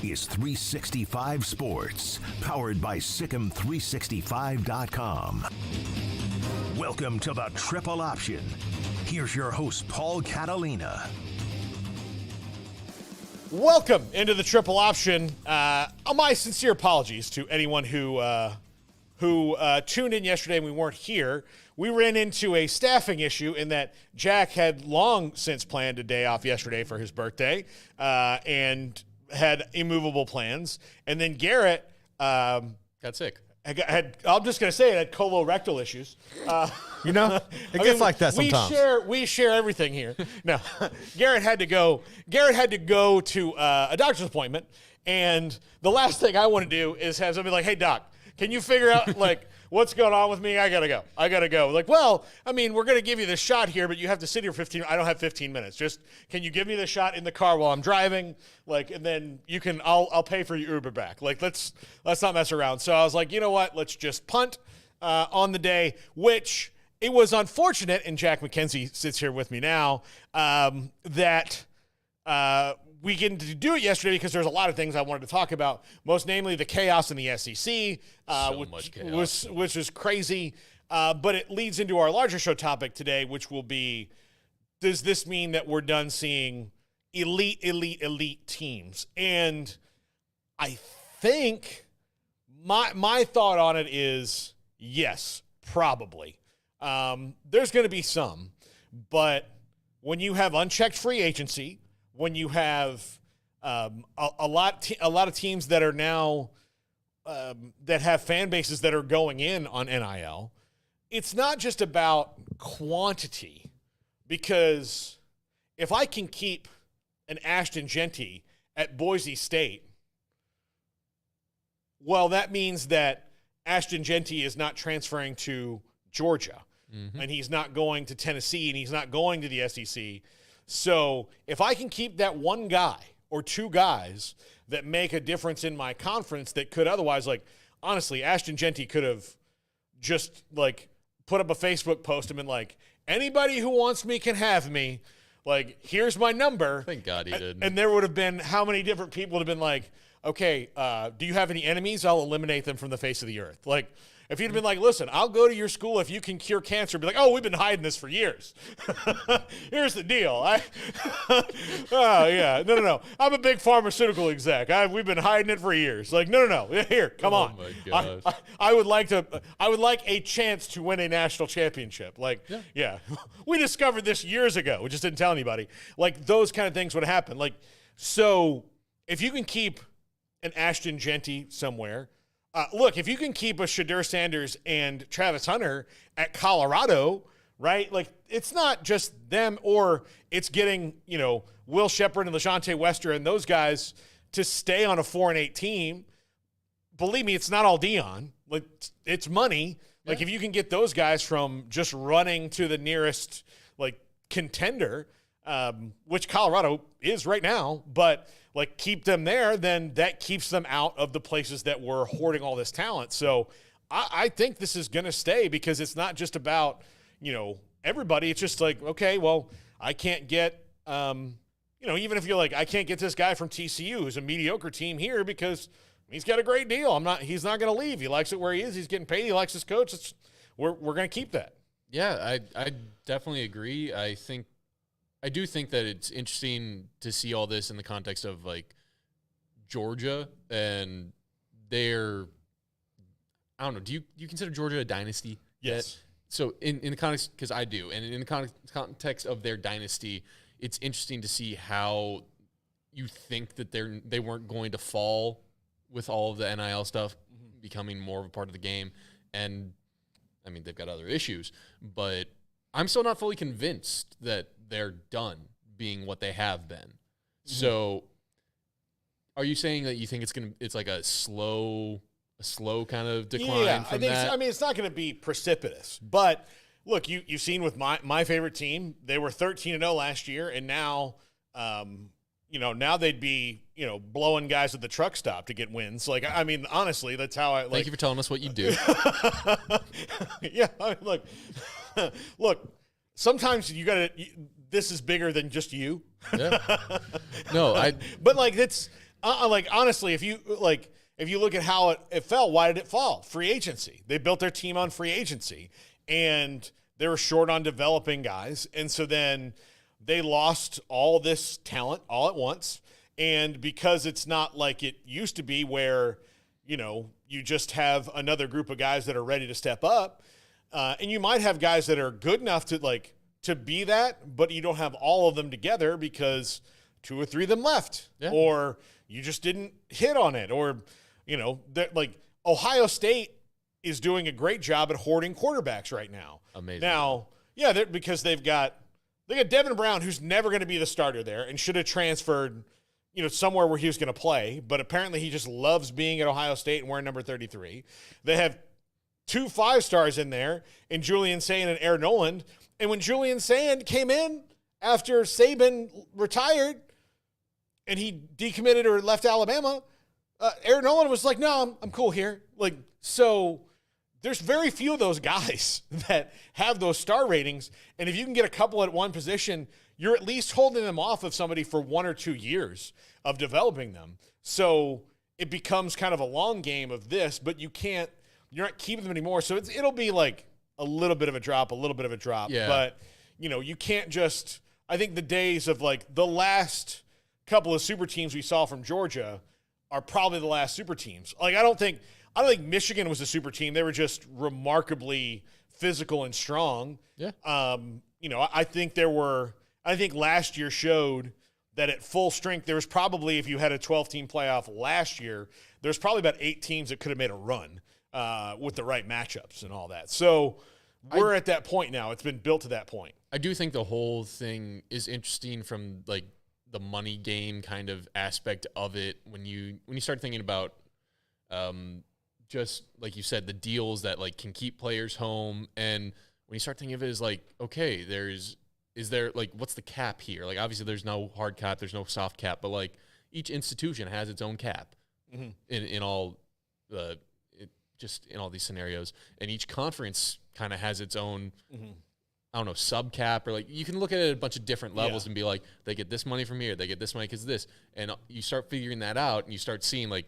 is 365 Sports, powered by Sikkim365.com. Welcome to the Triple Option. Here's your host, Paul Catalina. Welcome into the Triple Option. My sincere apologies to anyone who tuned in yesterday and we weren't here. We ran into a staffing issue in that Jack had long since planned a day off yesterday for his birthday and had immovable plans. And then Garrett got sick. I'm just going to say it had colorectal issues. It gets like that sometimes. We share everything here. No, Garrett had to go to a doctor's appointment, and the last thing I want to do is have somebody like, "Hey, doc, can you figure out what's going on with me? I gotta go." Like, well, I mean, we're gonna give you the shot here, but you have to sit here 15. I don't have 15 minutes. Just can you give me the shot in the car while I'm driving? And then you can. I'll pay for your Uber back. Let's not mess around. So I was like, you know what? Let's just punt on the day, which. It was unfortunate, and Jack Mackenzie sits here with me now, that we didn't do it yesterday because there's a lot of things I wanted to talk about, most namely the chaos in the SEC, which is crazy. But it leads into our larger show topic today, which will be, does this mean that we're done seeing elite teams? And I think my thought on it is yes, probably. There's going to be some, but when you have unchecked free agency, when you have a lot of teams that are now that have fan bases that are going in on NIL, it's not just about quantity, because if I can keep an Ashton Genty at Boise State, well, that means that Ashton Genty is not transferring to Georgia. Mm-hmm. And he's not going to Tennessee, and he's not going to the SEC. So if I can keep that one guy or two guys that make a difference in my conference that could otherwise, honestly, Ashton Genty could have just, put up a Facebook post and been like, anybody who wants me can have me. Here's my number. Thank God he did. And there would have been how many different people would have been like, okay, do you have any enemies? I'll eliminate them from the face of the earth. If you'd have been like, listen, I'll go to your school if you can cure cancer, be like, oh, we've been hiding this for years. Here's the deal. No. I'm a big pharmaceutical exec. We've been hiding it for years. No. Here, come on. Oh my gosh. I would like a chance to win a national championship. Yeah. We discovered this years ago. We just didn't tell anybody. Those kind of things would happen. So if you can keep an Ashton Genty somewhere. Look, if you can keep a Shedeur Sanders and Travis Hunter at Colorado, right? It's not just them, or it's getting, Will Shepherd and LaShawnte Wester and those guys to stay on a 4-8 team. Believe me, it's not all Dion. It's money. Yeah. If you can get those guys from just running to the nearest, contender, which Colorado is right now, but keep them there, then that keeps them out of the places that were hoarding all this talent. So I think this is going to stay, because it's not just about, everybody. It's just okay, well, I can't get, even if you're I can't get this guy from TCU who's a mediocre team here because he's got a great deal. He's not going to leave. He likes it where he is. He's getting paid. He likes his coach. We're going to keep that. Yeah, I definitely agree. I do think that it's interesting to see all this in the context of Georgia and their, I don't know, do you consider Georgia a dynasty? Yes. So in the context, because I do, and in the context of their dynasty, it's interesting to see how you think that they weren't going to fall with all of the NIL stuff becoming more of a part of the game. And I mean, they've got other issues, but I'm still not fully convinced that they're done being what they have been. Mm-hmm. So are you saying that you think it's like a slow kind of decline from that? It's not going to be precipitous, but look, you've seen with my favorite team, they were 13-0 last year, and now, now they'd be, blowing guys at the truck stop to get wins. Honestly, that's how I. Thank you for telling us what you do. Yeah, look. Sometimes you gotta. This is bigger than just you. Yeah. No, But it's like honestly, if you look at how it fell, why did it fall? Free agency. They built their team on free agency, and they were short on developing guys, and so then they lost all this talent all at once. And because it's not like it used to be where, you just have another group of guys that are ready to step up, and you might have guys that are good enough to be that, but you don't have all of them together because 2 or 3 of them left, or you just didn't hit on it, or, like Ohio State is doing a great job at hoarding quarterbacks right now. Amazing. Now, because they got Devin Brown, who's never going to be the starter there and should have transferred, somewhere where he was going to play, but apparently he just loves being at Ohio State and wearing number 33. They have 2 5-stars in there, in Julian Sand and Aaron Noland. And when Julian Sand came in after Saban retired and he decommitted or left Alabama, Aaron Noland was like, no, I'm cool here. Like, so there's very few of those guys that have those star ratings. And if you can get a couple at one position, you're at least holding them off of somebody for 1 or 2 years of developing them. So it becomes kind of a long game of this, but you're not keeping them anymore. So it'll be like a little bit of a drop. Yeah. But, you can't just – I think the days of like the last couple of super teams we saw from Georgia are probably the last super teams. Like I don't think Michigan was a super team. They were just remarkably physical and strong. Yeah. I think last year showed that at full strength, there was probably, if you had a 12-team playoff last year, there's probably about 8 teams that could have made a run with the right matchups and all that. So we're at that point now. It's been built to that point. I do think the whole thing is interesting from like the money game kind of aspect of it when you start thinking about just like you said, the deals that like can keep players home, and when you start thinking of it as like, okay, is there like what's the cap here? Like obviously there's no hard cap, there's no soft cap, but like each institution has its own cap in all just in all these scenarios, and each conference kind of has its own I don't know, sub cap, or like you can look at it at a bunch of different levels and be like, they get this money from here, they get this money because of this, and you start figuring that out, and you start seeing like,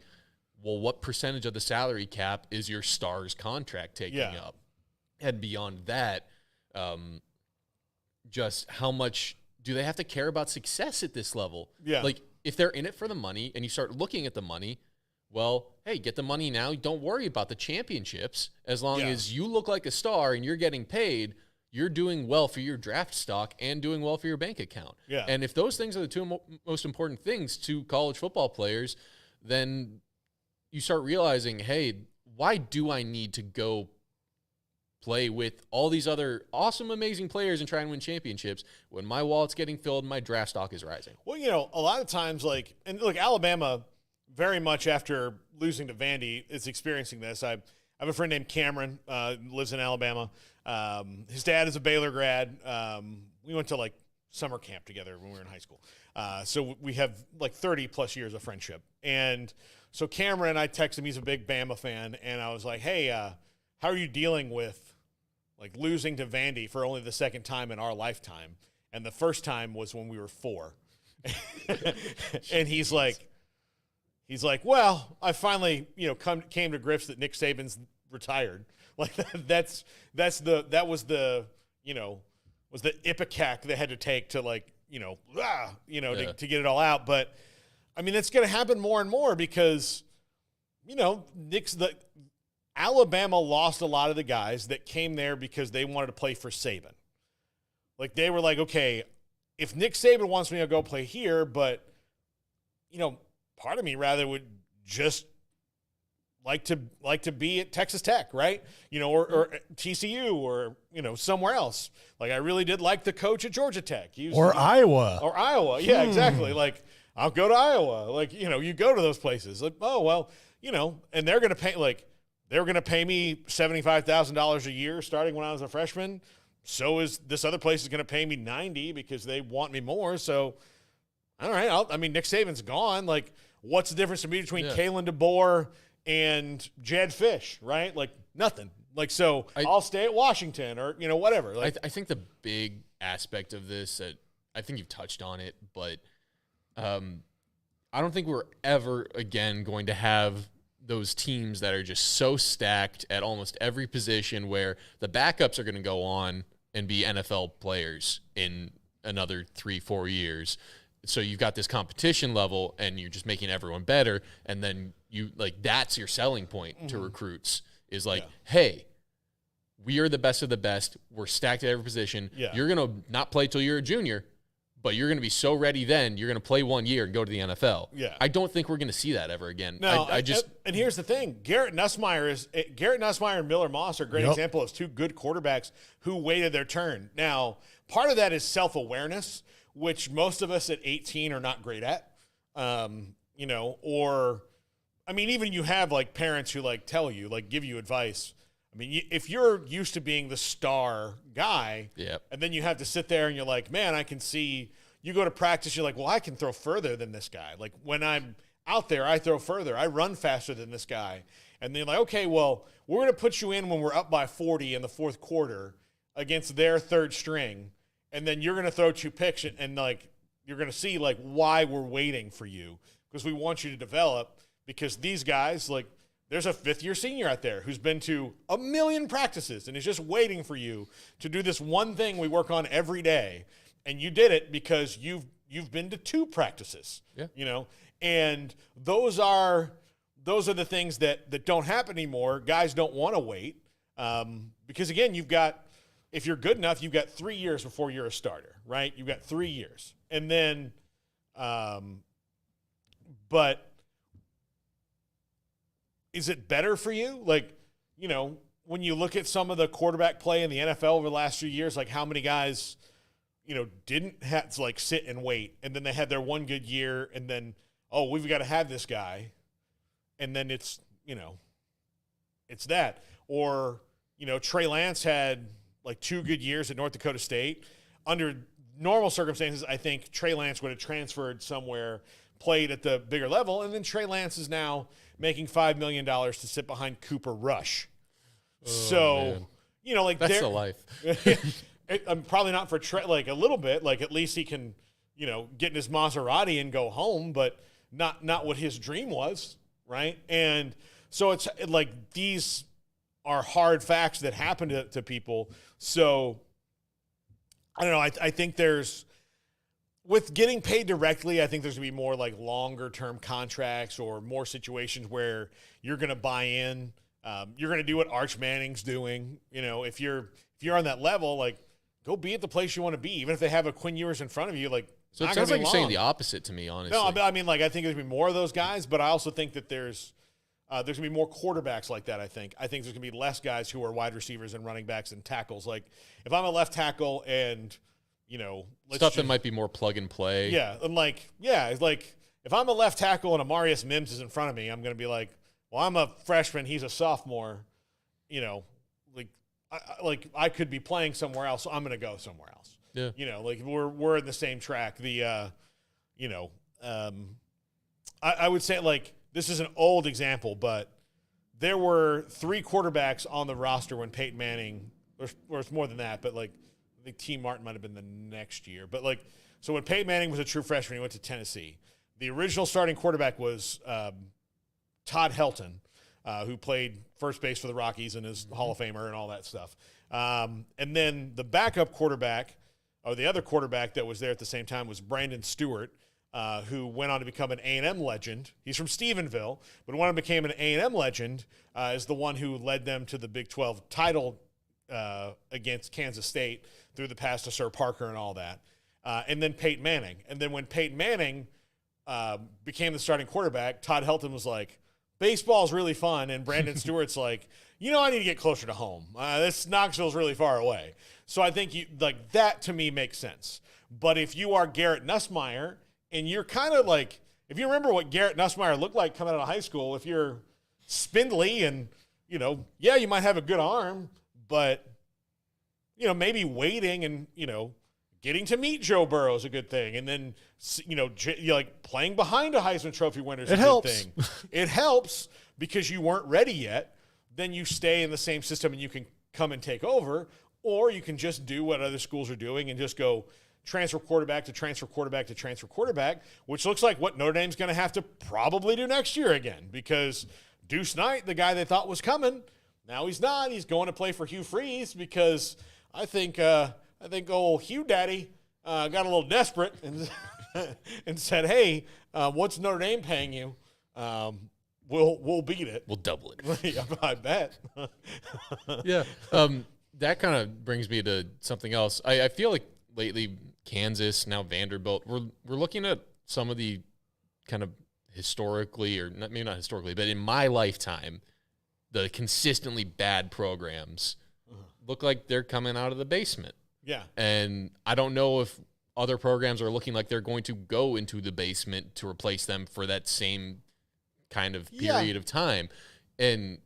well, what percentage of the salary cap is your star's contract taking up, and beyond that, just how much do they have to care about success at this level? Yeah, like if they're in it for the money, and you start looking at the money. Well, hey, get the money now. Don't worry about the championships. As long as you look like a star and you're getting paid, you're doing well for your draft stock and doing well for your bank account. Yeah. And if those things are the 2 most important things to college football players, then you start realizing, hey, why do I need to go play with all these other awesome, amazing players and try and win championships when my wallet's getting filled and my draft stock is rising? Well, a lot of times, Alabama – very much after losing to Vandy, is experiencing this. I have a friend named Cameron, lives in Alabama. His dad is a Baylor grad. We went to like summer camp together when we were in high school. So we have like 30 plus years of friendship. And so Cameron, I texted him, he's a big Bama fan. And I was like, hey, how are you dealing with like losing to Vandy for only the second time in our lifetime? And the first time was when we were 4. And he's like, well, I finally, came to grips that Nick Saban's retired. Like that was the ipecac they had to take to to get it all out. But I mean, it's going to happen more and more because, Alabama lost a lot of the guys that came there because they wanted to play for Saban. Like they were like, okay, if Nick Saban wants me to go play here, but part of me rather would just like to be at Texas Tech, right? Or TCU or, somewhere else. Like I really did like the coach at Georgia Tech. Iowa. Or Iowa. Yeah, exactly. Like I'll go to Iowa. Like, you go to those places. Like, oh, well, and they're going to pay me $75,000 a year starting when I was a freshman. So is this other place is going to pay me $90 because they want me more. So, all right. Nick Saban's gone. Like, what's the difference between Kalen DeBoer and Jed Fish, right? Like, nothing. Like, so I'll stay at Washington or, whatever. Like, I think the big aspect of this, I think you've touched on it, but I don't think we're ever again going to have those teams that are just so stacked at almost every position where the backups are going to go on and be NFL players in another 3-4 years. So you've got this competition level and you're just making everyone better. And then you like, that's your selling point to recruits is like, hey, we are the best of the best. We're stacked at every position. Yeah. You're going to not play till you're a junior, but you're going to be so ready then, you're going to play 1 year and go to the NFL. Yeah. I don't think we're going to see that ever again. No, I just and here's the thing. Garrett Nussmeier and Miller Moss are a great example of two good quarterbacks who waited their turn. Now, part of that is self-awareness, which most of us at 18 are not great at. Or I mean, even you have like parents who like tell you, like give you advice. I mean, if you're used to being the star guy, and then you have to sit there and you're like, man, I can see you go to practice. You're like, well, I can throw further than this guy. Like when I'm out there, I throw further. I run faster than this guy. And they're like, okay, well, we're going to put you in when we're up by 40 in the fourth quarter against their third string. And then you're going to throw 2 picks and like, you're going to see like why we're waiting for you because we want you to develop because these guys like, there's a 5th-year senior out there who's been to 1 million practices and is just waiting for you to do this one thing we work on every day. And you did it because you've been to 2 practices, and those are the things that don't happen anymore. Guys don't want to wait because, again, if you're good enough, you've got 3 years before you're a starter, right? You've got 3 years. And then but is it better for you? Like, when you look at some of the quarterback play in the NFL over the last few years, like how many guys, didn't have to like sit and wait. And then they had their one good year and then, oh, we've got to have this guy. And then it's, it's that. Or, Trey Lance had like 2 good years at North Dakota State. Under normal circumstances, I think Trey Lance would have transferred somewhere, played at the bigger level. And then Trey Lance is now making $5 million to sit behind Cooper Rush. Man. Like that's the life. I'm probably not for Trey, like a little bit, like at least he can, get in his Maserati and go home, but not what his dream was, right? And so it's like these are hard facts that happen to people. So I don't know. I think with getting paid directly, I think there's going to be more like longer term contracts or more situations where you're going to buy in. You're going to do what Arch Manning's doing. If you're on that level, like go be at the place you want to be, even if they have a Quinn Ewers in front of you. Like, so it sounds like you're saying the opposite to me, honestly. No, I mean, like I think there's going to be more of those guys, but I also think that there's going to be more quarterbacks like that. I think there's going to be less guys who are wide receivers and running backs and tackles. Like if I'm a left tackle and stuff that might be more plug and play. Yeah. And it's like if I'm a left tackle and Amarius Mims is in front of me, I'm going to be like, well, I'm a freshman. He's a sophomore, I could be playing somewhere else. So I'm going to go somewhere else. Yeah. Like we're in the same track. I would say like, this is an old example, but there were 3 quarterbacks on the roster when Peyton Manning, or it's more than that, but like, I think T. Martin might have been the next year. But like, so when Peyton Manning was a true freshman, he went to Tennessee. The original starting quarterback was Todd Helton, who played first base for the Rockies and is Hall of Famer and all that stuff. And then the backup quarterback, or the other quarterback that was there at the same time, was Brandon Stewart, who went on to become an A&M legend. He's from Stephenville, but when he became an A&M legend, is the one who led them to the Big 12 title against Kansas State through the pass to Sir Parker and all that. And then Peyton Manning. And then when Peyton Manning became the starting quarterback, Todd Helton was like, baseball's really fun. And Brandon Stewart's like, I need to get closer to home. This Knoxville's really far away. So I think that to me makes sense. But if you are Garrett Nussmeier and you're kind of like, if you remember what Garrett Nussmeier looked like coming out of high school, if you're spindly and, you might have a good arm, but, maybe waiting and, getting to meet Joe Burrow is a good thing. And then, like playing behind a Heisman Trophy winner is a good thing. It helps because you weren't ready yet. Then you stay in the same system and you can come and take over, or you can just do what other schools are doing and just go transfer quarterback to transfer quarterback to transfer quarterback, which looks like what Notre Dame's going to have to probably do next year again, because Deuce Knight, the guy they thought was coming, now he's not. He's going to play for Hugh Freeze because I think old Hugh Daddy got a little desperate and and said, "Hey, what's Notre Dame paying you? We'll beat it. We'll double it." Yeah, I bet. Yeah. That kind of brings me to something else. I feel like lately Kansas, now Vanderbilt, we're looking at some of the kind of historically, or maybe not historically, but in my lifetime, the consistently bad programs look like they're coming out of the basement. Yeah. And I don't know if other programs are looking like they're going to go into the basement to replace them for that same kind of period of time. And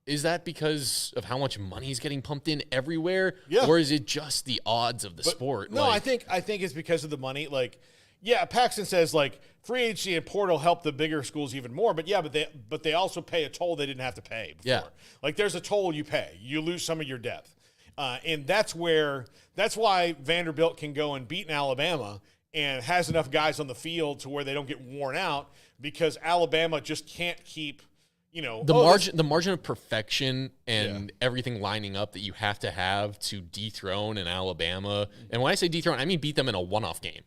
is that because of how much money is getting pumped in everywhere? Yeah. Or is it just the odds of the sport? No, I think it's because of the money. Like, yeah, Paxton says like free agency and portal help the bigger schools even more. But yeah, but they also pay a toll they didn't have to pay before. Yeah. Like there's a toll you pay. You lose some of your depth. And that's why Vanderbilt can go and beat Alabama and has enough guys on the field to where they don't get worn out, because Alabama just can't keep, the margin of perfection and everything lining up that you have to dethrone in Alabama. And when I say dethrone, I mean beat them in a one-off game.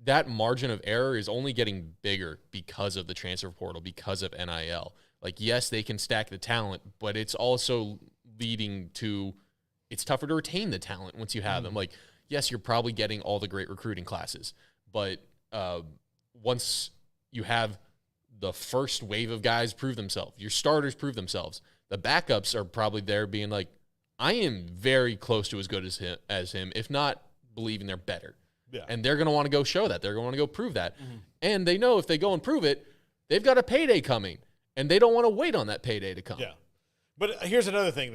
That margin of error is only getting bigger because of the transfer portal, because of NIL. Like, yes, they can stack the talent, but it's also leading to it's tougher to retain the talent once you have them. Like, yes, you're probably getting all the great recruiting classes, but once you have the first wave of guys prove themselves, your starters prove themselves, the backups are probably there being like, I am very close to as good as him, if not believing they're better. Yeah. And they're going to want to go show that. They're going to want to go prove that. And they know if they go and prove it, they've got a payday coming, and they don't want to wait on that payday to come. Yeah. But here's another thing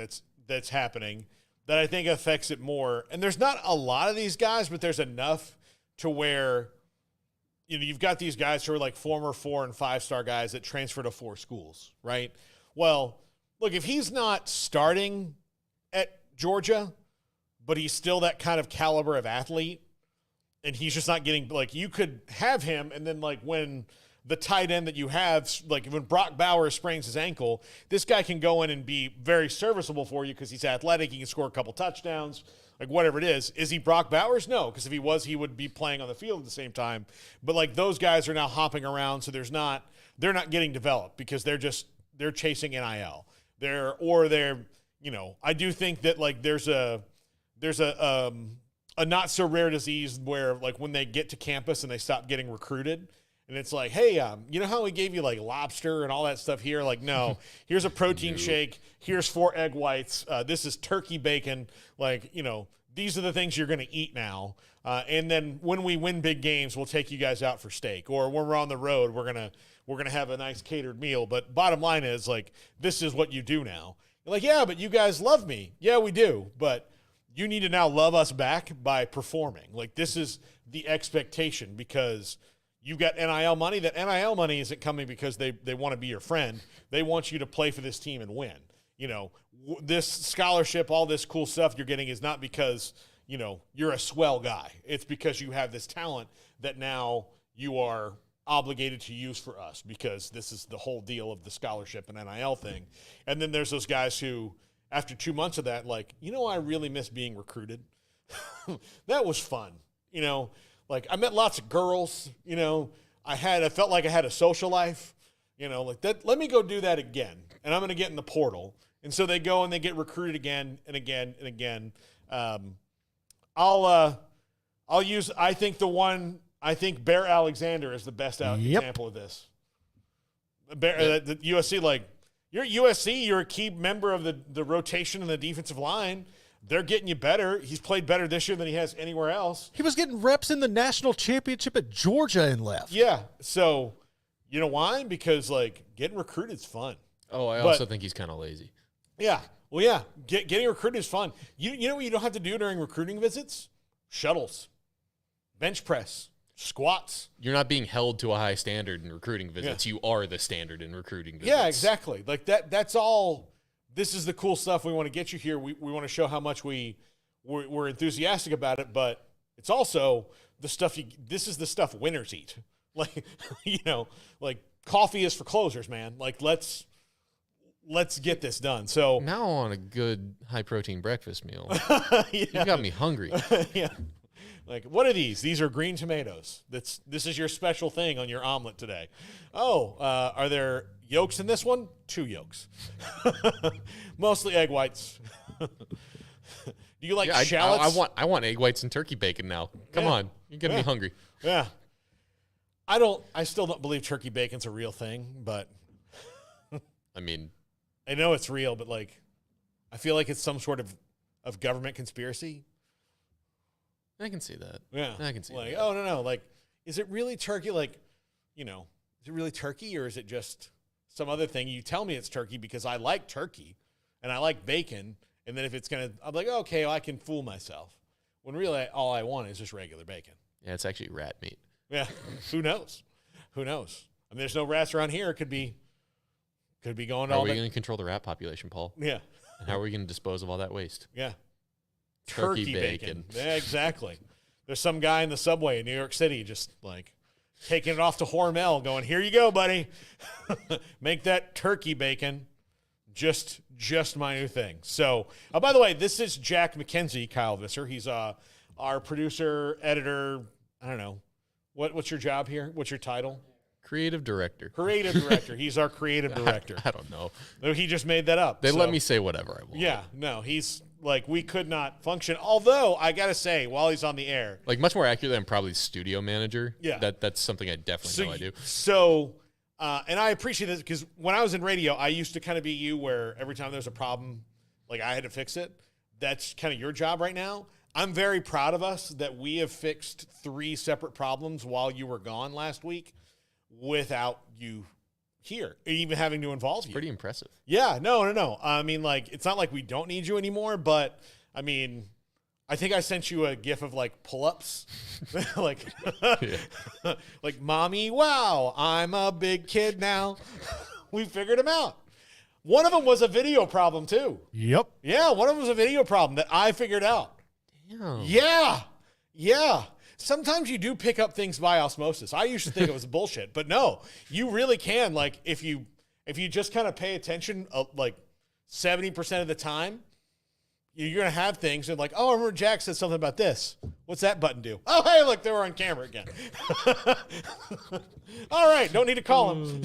that's happening that I think affects it more. And there's not a lot of these guys, but there's enough to where you've got these guys who are like former 4- and 5-star guys that transfer to 4 schools, right? Well, look, if he's not starting at Georgia, but he's still that kind of caliber of athlete, and he's just not getting, like, you could have him, and then, like, when the tight end that you have, like, when Brock Bowers sprains his ankle, this guy can go in and be very serviceable for you because he's athletic, he can score a couple touchdowns, like, whatever it is. Is he Brock Bowers? No, because if he was, he would be playing on the field at the same time. But, like, those guys are now hopping around, so they're not getting developed because they're chasing NIL. I do think that, like, there's a not so rare disease where, like, when they get to campus and they stop getting recruited, and it's like, hey, you know how we gave you like lobster and all that stuff here? Like, no, here's a protein shake. Here's 4 egg whites. This is turkey bacon. Like, these are the things you're going to eat now. And then when we win big games, we'll take you guys out for steak. Or when we're on the road, we're gonna have a nice catered meal. But bottom line is, like, this is what you do now. You're like, yeah, but you guys love me. Yeah, we do. But you need to now love us back by performing. Like, this is the expectation, because you've got NIL money. That NIL money isn't coming because they want to be your friend. They want you to play for this team and win. This scholarship, all this cool stuff you're getting is not because, you're a swell guy. It's because you have this talent that now you are obligated to use for us, because this is the whole deal of the scholarship and NIL thing. And then there's those guys who, after 2 months of that, like, I really miss being recruited. That was fun. Like, I met lots of girls, I felt like I had a social life, like that. Let me go do that again. And I'm going to get in the portal. And so they go and they get recruited again and again and again. I'll use, I think Bear Alexander is the best example of this. The USC, like, you're at USC, you're a key member of the rotation in the defensive line. They're getting you better. He's played better this year than he has anywhere else. He was getting reps in the national championship at Georgia and left. Yeah. So, you know why? Because, like, getting recruited is fun. Oh, I also think he's kind of lazy. Yeah. Well, yeah. Getting recruited is fun. You know what you don't have to do during recruiting visits? Shuttles, bench press, squats. You're not being held to a high standard in recruiting visits. Yeah. You are the standard in recruiting visits. Yeah, exactly. Like, that's all. This is the cool stuff. We want to get you here. We want to show how much we're enthusiastic about it, but It's also the stuff this is the stuff winners eat. Like, like coffee is for closers, man. Like, let's get this done. So now on a good high protein breakfast meal. You got me hungry. Yeah. Like, what are these? These are green tomatoes. This is your special thing on your omelet today. Oh, are there yolks in this one? 2 yolks. Mostly egg whites. Do you like shallots? I want egg whites and turkey bacon now. Come on. You're getting me hungry. Yeah. I still don't believe turkey bacon's a real thing, but I mean, I know it's real, but like, I feel like it's some sort of government conspiracy. I can see that. Yeah. I can see like, that. oh, no. Like, is it really turkey? Like, is it really turkey or is it just some other thing? You tell me it's turkey because I like turkey and I like bacon. And then if it's I'm like, okay, well, I can fool myself. When really all I want is just regular bacon. Yeah, it's actually rat meat. Yeah. Who knows? I mean, there's no rats around here. It could be going How all are we going to control the rat population, Paul? Yeah. And how are we going to dispose of all that waste? Yeah. Turkey bacon. Yeah, exactly. There's some guy in the subway in New York City just like taking it off to Hormel going, here you go, buddy. Make that turkey bacon just my new thing. So, by the way, this is Jack Mackenzie, Kyle Visser. He's our producer, editor. I don't know. What's your job here? What's your title? Creative director. Creative director. He's our creative director. I don't know. He just made that up. They let me say whatever I want. Yeah, no, he's like, we could not function. Although, I got to say, while he's on the air. Like, much more accurate than probably studio manager. Yeah. That's something I definitely know I do. So, and I appreciate this because when I was in radio, I used to kind of be you where every time there's a problem, like I had to fix it. That's kind of your job right now. I'm very proud of us that we have fixed 3 separate problems while you were gone last week without you here, even having to involve you. Pretty impressive. Yeah, no. I mean, like, it's not like we don't need you anymore, but I mean, I think I sent you a gif of like pull-ups, like, like, mommy, wow, I'm a big kid now. We figured them out. One of them was a video problem too. Yep. Yeah, one of them was a video problem that I figured out. Damn. Yeah. Sometimes you do pick up things by osmosis. I used to think it was bullshit, but no, you really can. Like, if you just kind of pay attention, like 70% of the time, you're going to have things and like, oh, I remember Jack said something about this. What's that button do? Oh, hey, look, they were on camera again. All right, don't need to call him.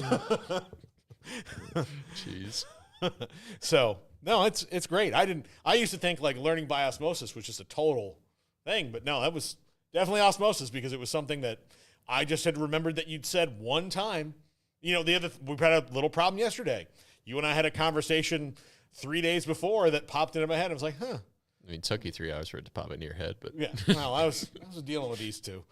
Jeez. So, no, it's great. I used to think like learning by osmosis was just a total thing, but no, that was definitely osmosis because it was something that I just had remembered that you'd said one time. We had a little problem yesterday. You and I had a conversation 3 days before that popped into my head. I was like, huh. I mean, it took you 3 hours for it to pop into your head, but yeah. Well, I was dealing with these two.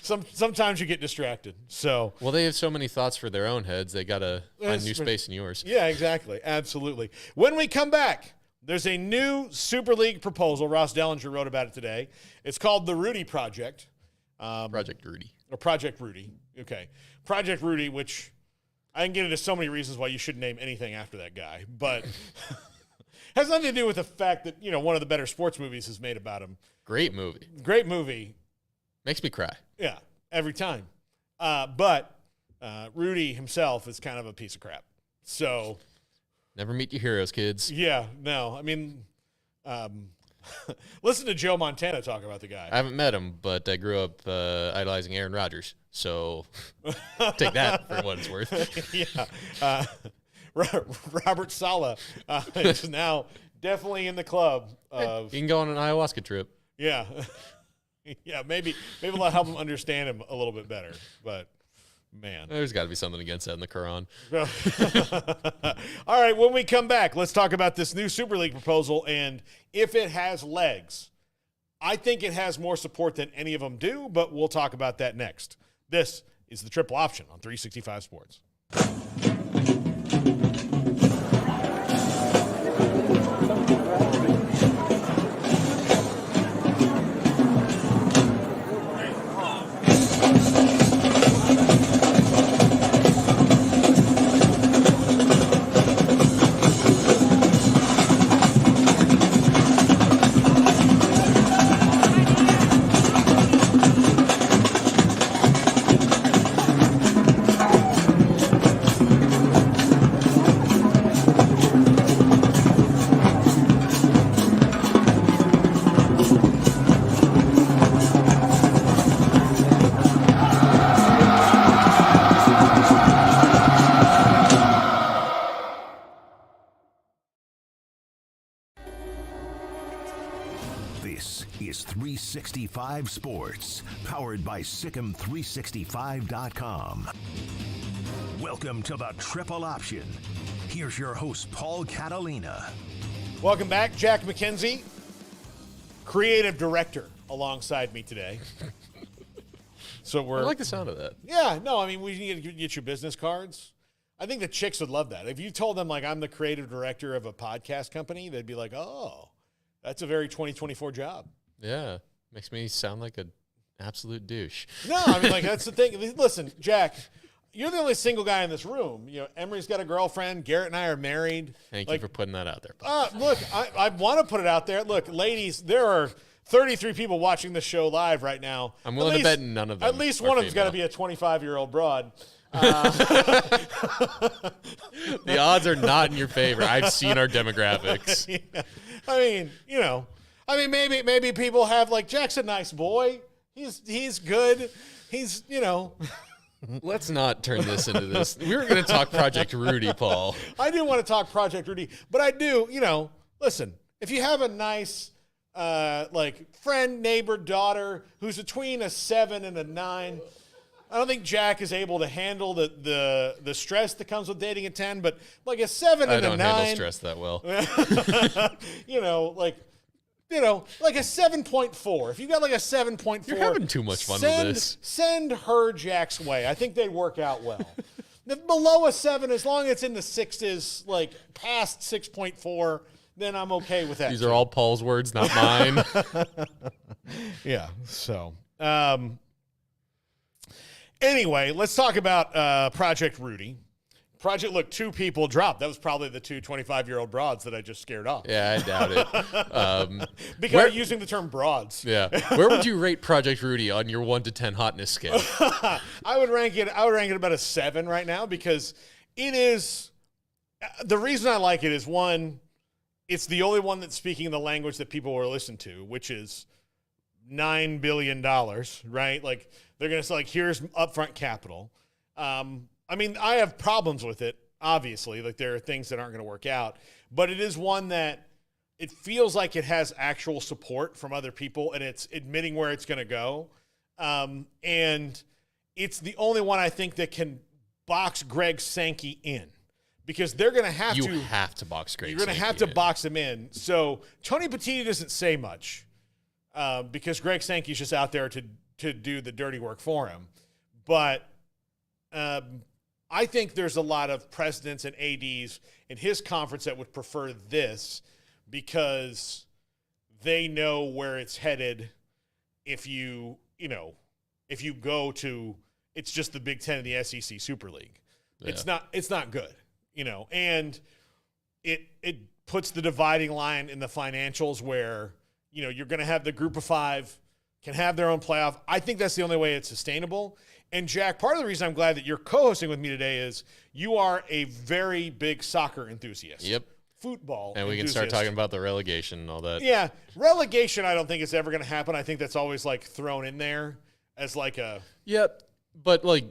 Sometimes you get distracted. So well, they have so many thoughts for their own heads. They got to find new space in yours. Yeah, exactly. Absolutely. When we come back, there's a new Super League proposal. Ross Dellinger wrote about it today. It's called the Rudy Project. Project Rudy. Or Project Rudy. Okay. Project Rudy, which I can get into so many reasons why you shouldn't name anything after that guy, but has nothing to do with the fact that, one of the better sports movies is made about him. Great movie. Great movie. Makes me cry. Yeah, every time. But Rudy himself is kind of a piece of crap. So never meet your heroes, kids. Yeah, no. I mean, listen to Joe Montana talk about the guy. I haven't met him, but I grew up idolizing Aaron Rodgers. So take that for what it's worth. Yeah. Robert Saleh is now definitely in the club of. You can go on an ayahuasca trip. Yeah. Yeah, maybe it'll help him understand him a little bit better. But, man. There's got to be something against that in the Quran. All right, when we come back, let's talk about this new Super League proposal and if it has legs. I think it has more support than any of them do, but we'll talk about that next. This is the Triple Option on 365 Sports. This is 365 Sports, powered by Sikkim365.com. Welcome to the Triple Option. Here's your host, Paul Catalina. Welcome back, Jack Mackenzie, creative director, alongside me today. So I like the sound of that. Yeah, no, I mean, we need to get your business cards. I think the chicks would love that. If you told them, like, I'm the creative director of a podcast company, they'd be like, oh, that's a very 2024 job. Yeah, makes me sound like an absolute douche. No, I mean, like, that's the thing. Listen, Jack, you're the only single guy in this room. You know, Emery's got a girlfriend. Garrett and I are married. Thank you for putting that out there. Look, I want to put it out there. Look, ladies, there are 33 people watching this show live right now. I'm willing to bet none of them. At least one of them's got to be a 25-year-old broad. The odds are not in your favor. I've seen our demographics. Yeah. I mean, you know, maybe people have, like, Jack's a nice boy. He's good. He's, you know. Let's not turn this into this. We were going to talk Project Rudy, Paul. I do want to talk Project Rudy, but I do, you know, listen, if you have a nice, like, friend, neighbor, daughter who's between a 7 and a 9, I don't think Jack is able to handle the stress that comes with dating a 10, but like a 7 and a 9. I don't handle stress that well. like a 7.4. If you got like a 7.4, you're having too much fun with this. Send her Jack's way. I think they'd work out well. If below a 7, as long as it's in the 6s, like past 6.4, then I'm okay with that. These are all Paul's words, not mine. Yeah. So, anyway, let's talk about Project Rudy. Look, 2 people dropped. That was probably the 2 25-year-old broads that I just scared off. Yeah, I doubt it. Because using the term broads. Yeah. Where would you rate Project Rudy on your 1 to 10 hotness scale? I would rank it about a 7 right now, because it is the reason I like it is, one, it's the only one that's speaking the language that people will listen to, which is $9 billion, right? Like, they're going to say, like, here's upfront capital. I mean, I have problems with it, obviously. Like, there are things that aren't going to work out. But it is one that it feels like it has actual support from other people, and it's admitting where it's going to go. And it's the only one I think that can box Greg Sankey in, because they're going to have to. You have to box Greg Sankey. You're going to have to box him in. So Tony Petitti doesn't say much, because Greg Sankey's just out there to do the dirty work for him. But I think there's a lot of presidents and ADs in his conference that would prefer this, because they know where it's headed. If you go to, it's just the Big Ten and the SEC Super League. Yeah. It's not good, and it puts the dividing line in the financials where, you're going to have the group of 5 can have their own playoff. I think that's the only way it's sustainable. And Jack, part of the reason I'm glad that you're co-hosting with me today is you are a very big soccer enthusiast. Yep. Football and we enthusiast. can start talking about the relegation and all that. Yeah. Relegation, I don't think it's ever going to happen. I think that's always, like, thrown in there as like a... Yep. But, like,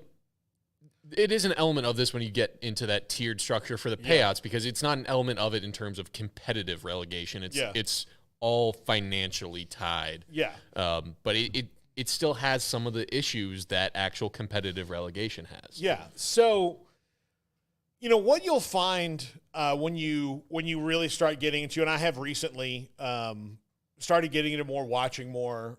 it is an element of this when you get into that tiered structure for the payouts, because it's not an element of it in terms of competitive relegation. It's all financially tied. Yeah. But it still has some of the issues that actual competitive relegation has. Yeah. So, what you'll find when you really start getting into, and I have recently started getting into watching more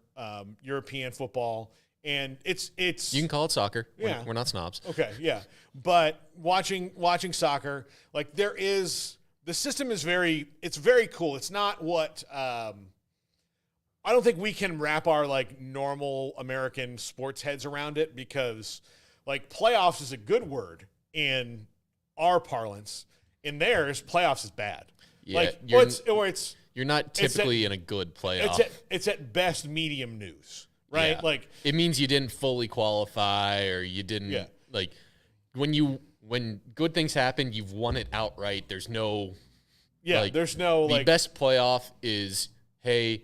European football, and it's you can call it soccer. Yeah. We're not snobs. Okay, yeah. But watching soccer, like, the system is very cool. It's not what I don't think we can wrap our, like, normal American sports heads around it, because, like, playoffs is a good word in our parlance. In theirs, playoffs is bad. Yeah, like, you're not typically in a good playoff. It's at best medium news, right? Yeah. Like, it means you didn't fully qualify, or you didn't like when good things happen, you've won it outright. There's no the best playoff is, hey,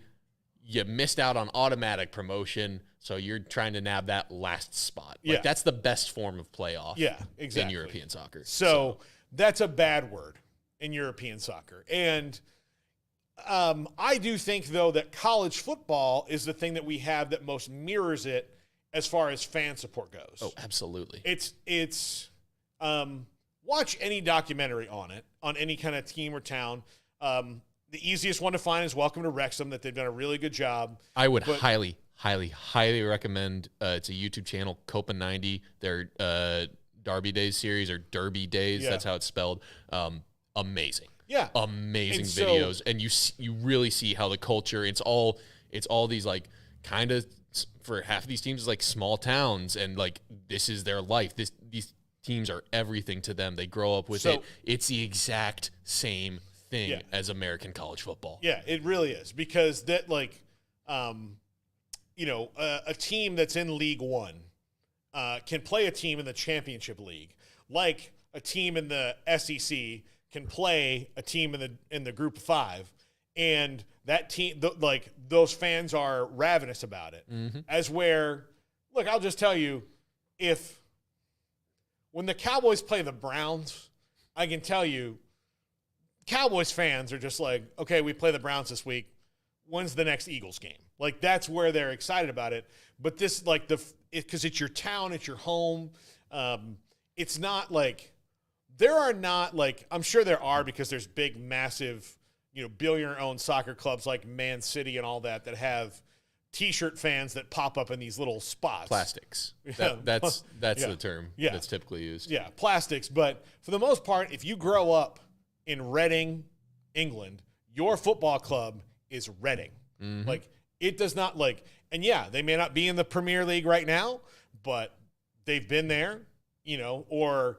you missed out on automatic promotion, so you're trying to nab that last spot. Like, that's the best form of playoff. Yeah, exactly. In European soccer. So that's a bad word in European soccer. And I do think, though, that college football is the thing that we have that most mirrors it as far as fan support goes. Oh, absolutely. It's watch any documentary on it, on any kind of team or town. The easiest one to find is Welcome to Wrexham, that they've done a really good job. I would highly recommend. It's a YouTube channel, Copa 90. Their Derby Days series, or Derby Days. Yeah. That's how it's spelled. Amazing. Yeah. Amazing And so- videos, and you really see how the culture. It's all these like kind of, for half of these teams, is like small towns, and like this is their life. These teams are everything to them. They grow up with it. It's the exact same thing as American college football. Yeah, it really is, because that, like, a team that's in League One can play a team in the championship league, like a team in the SEC can play a team in the Group of Five, and that team, those fans are ravenous about it. Mm-hmm. As where, look, I'll just tell you, when the Cowboys play the Browns, I can tell you, Cowboys fans are just like, okay, we play the Browns this week. When's the next Eagles game? Like, that's where they're excited about it. But this, like, because it's your town, it's your home. It's not like, there are not, like, I'm sure there are, because there's big, massive, billionaire-owned soccer clubs like Man City and all that have T-shirt fans that pop up in these little spots. Plastics. Yeah. That's Yeah. the term Yeah. that's typically used. Yeah, plastics. But for the most part, if you grow up in Reading, England, your football club is Reading. Mm-hmm. Like, it does not, like, and yeah, they may not be in the Premier League right now, but they've been there, or,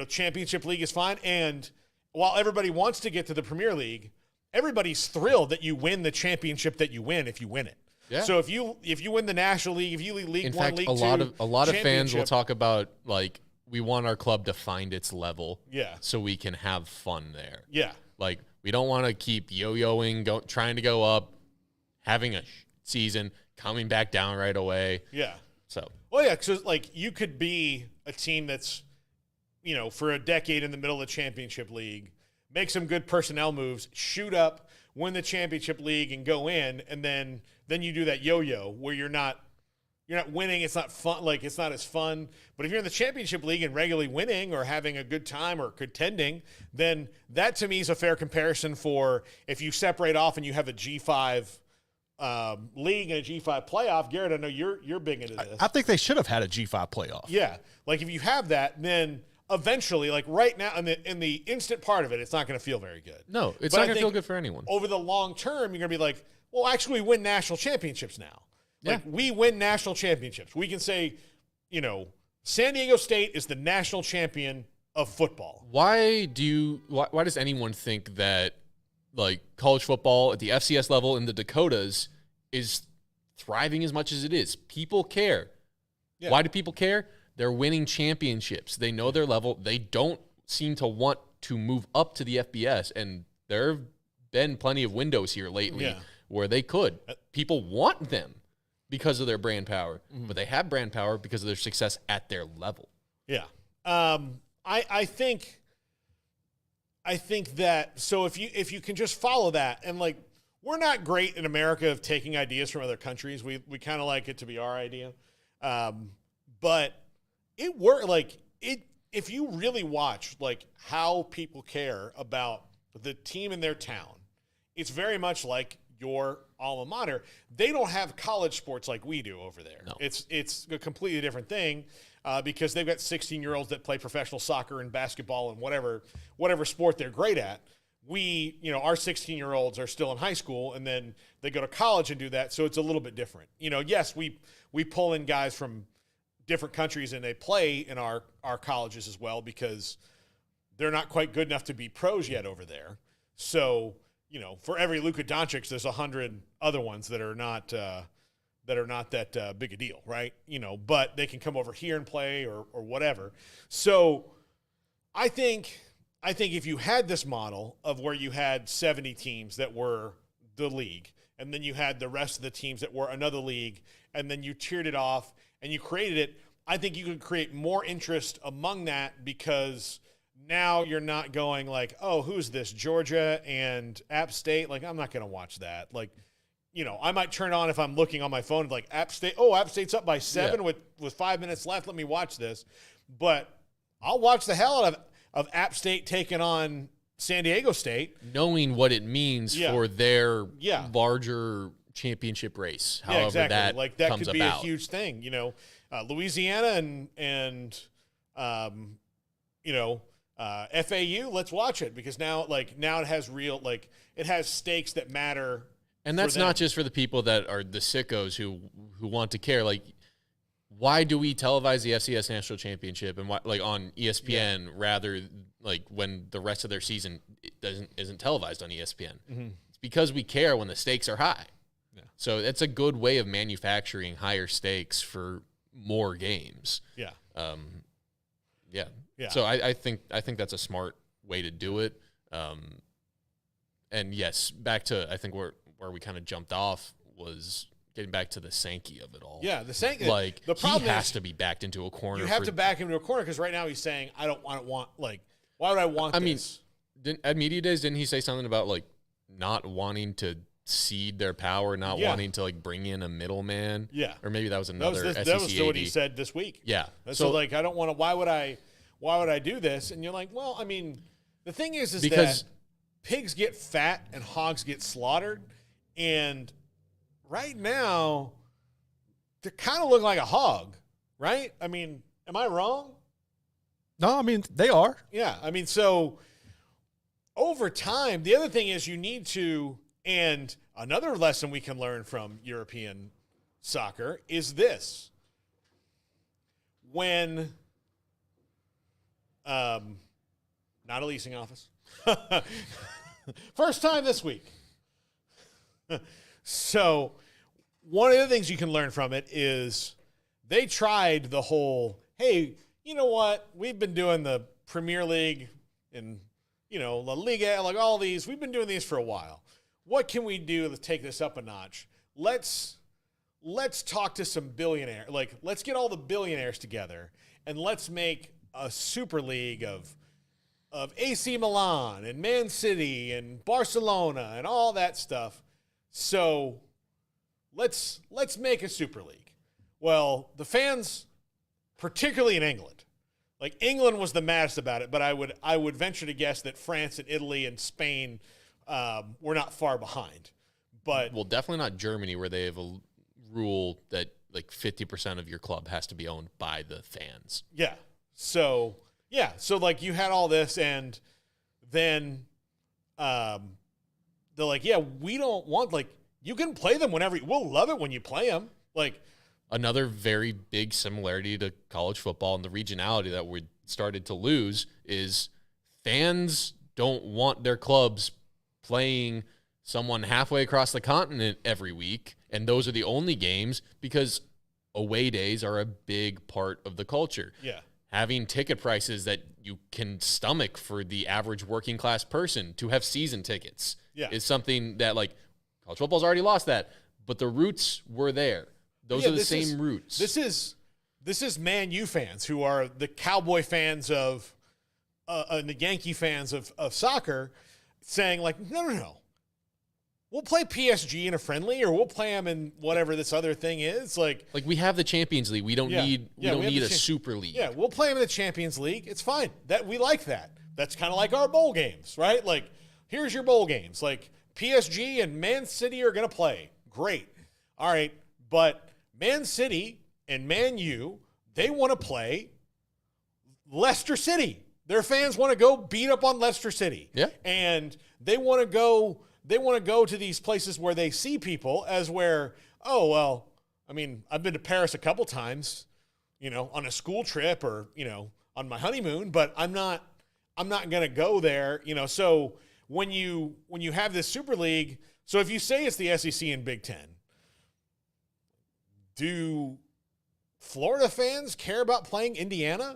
Championship League is fine. And while everybody wants to get to the Premier League, everybody's thrilled that you win the championship that you win if you win it. Yeah. So if you win the National League, if you lead League In One, fact, League a Two, lot of fans will championship- talk about, like, we want our club to find its level, Yeah. so we can have fun there. Yeah. Like, we don't want to keep yo-yoing, trying to go up, having a season, coming back down right away. Yeah. So, Well, yeah, because, like, you could be a team that's, for a decade in the middle of the championship league, make some good personnel moves, shoot up, win the championship league, and go in, and then you do that yo-yo where you're not winning. It's not fun. Like, it's not as fun. But if you're in the championship league and regularly winning or having a good time or contending, then that to me is a fair comparison for if you separate off and you have a G5 league and a G5 playoff. Garrett, I know you're big into this. I think they should have had a G5 playoff. Yeah, like if you have that, then eventually, like right now, in the instant part of it, it's not going to feel very good. no, it's But I not going to feel think good for anyone. Over the long term, you're going to be like, well, actually, we win national championships now. Like, Yeah. we win national championships. We can say, San Diego State is the national champion of football. Why does anyone think that, like, college football at the FCS level in the Dakotas is thriving as much as it is? People care. Yeah. Why do people care? They're winning championships. They know their level. They don't seem to want to move up to the FBS, and there have been plenty of windows here lately where they could. People want them because of their brand power, but they have brand power because of their success at their level. Yeah. I think that, so if you can just follow that, and like, we're not great in America of taking ideas from other countries. We kind of like it to be our idea. But it worked. Like, if you really watch like how people care about the team in their town, it's very much like your alma mater. They don't have college sports like we do over there. No. It's a completely different thing because they've got 16-year-olds that play professional soccer and basketball and whatever sport they're great at. We, our 16-year-olds are still in high school, and then they go to college and do that, so it's a little bit different. Yes, we pull in guys from different countries, and they play in our colleges as well because they're not quite good enough to be pros yet over there. So, for every Luka Doncic, there's 100 other ones that are not that big a deal, right? But they can come over here and play or whatever. So I think if you had this model of where you had 70 teams that were the league, and then you had the rest of the teams that were another league, and then you tiered it off and you created it, I think you could create more interest among that because now you're not going like, oh, who's this? Georgia and App State? Like, I'm not going to watch that. Like, I might turn on if I'm looking on my phone, like App State. Oh, App State's up by 7 with 5 minutes left. Let me watch this. But I'll watch the hell out of App State taking on San Diego State. Knowing what it means for their larger championship race. However exactly. that like that comes could be about. a huge thing. Louisiana and FAU, let's watch it because now it has real, it has stakes that matter. And that's not just for the people that are the sickos who want to care. Like, why do we televise the FCS National Championship and why, on ESPN rather when the rest of their season isn't televised on ESPN? Mm-hmm. It's because we care when the stakes are high. Yeah. So it's a good way of manufacturing higher stakes for more games. Yeah. Yeah. Yeah. So I think that's a smart way to do it. And yes, back to I think where we kind of jumped off was getting back to the Sankey of it all. Yeah, the Sankey. The problem he has to be backed into a corner. You have to back him into a corner because right now he's saying, I don't want why would I want this? At Media Days, didn't he say something about not wanting to cede their power, not wanting to bring in a middleman? Yeah. Or maybe that was another SEC that was what he said this week. Yeah. So I don't want to, why would I do this? And you're like, well, I mean, the thing is because that pigs get fat and hogs get slaughtered. And right now, they kind of look like a hog, right? I mean, am I wrong? No, I mean, they are. Yeah. I mean, so over time, the other thing is you need to, and another lesson we can learn from European soccer is this. When, not a leasing office, first time this week. So one of the things you can learn from it is they tried the whole, hey, you know what? We've been doing the Premier League and, La Liga, all these. We've been doing these for a while. What can we do to take this up a notch? Let's talk to some billionaires. Let's get all the billionaires together and let's make a super league of AC Milan and Man City and Barcelona and all that stuff. So let's make a super league. Well, the fans, particularly in England, England was the maddest about it, but I would venture to guess that France and Italy and Spain were not far behind. But definitely not Germany, where they have a rule that 50% of your club has to be owned by the fans. Yeah. So you had all this, and then they're like, yeah, we don't want, you can play them whenever. We'll love it when you play them. Another very big similarity to college football and the regionality that we started to lose is fans don't want their clubs playing someone halfway across the continent every week, and those are the only games because away days are a big part of the culture. Yeah. Having ticket prices that you can stomach for the average working class person to have season tickets is something that college football's already lost that, but the roots were there. Those are the same roots. This is Man U fans who are the Cowboy fans of and the Yankee fans of soccer saying no. We'll play PSG in a friendly, or we'll play them in whatever this other thing is. We have the Champions League. We don't need a Super League. Yeah, we'll play them in the Champions League. It's fine. We like that. That's kind of like our bowl games, right? Here's your bowl games. PSG and Man City are going to play. Great. All right, but Man City and Man U, they want to play Leicester City. Their fans want to go beat up on Leicester City. Yeah. And they want to go to these places where they see people as where, oh, well, I mean, I've been to Paris a couple times, on a school trip or, on my honeymoon, but I'm not going to go there, So when you have this Super League, so if you say it's the SEC and Big Ten, do Florida fans care about playing Indiana?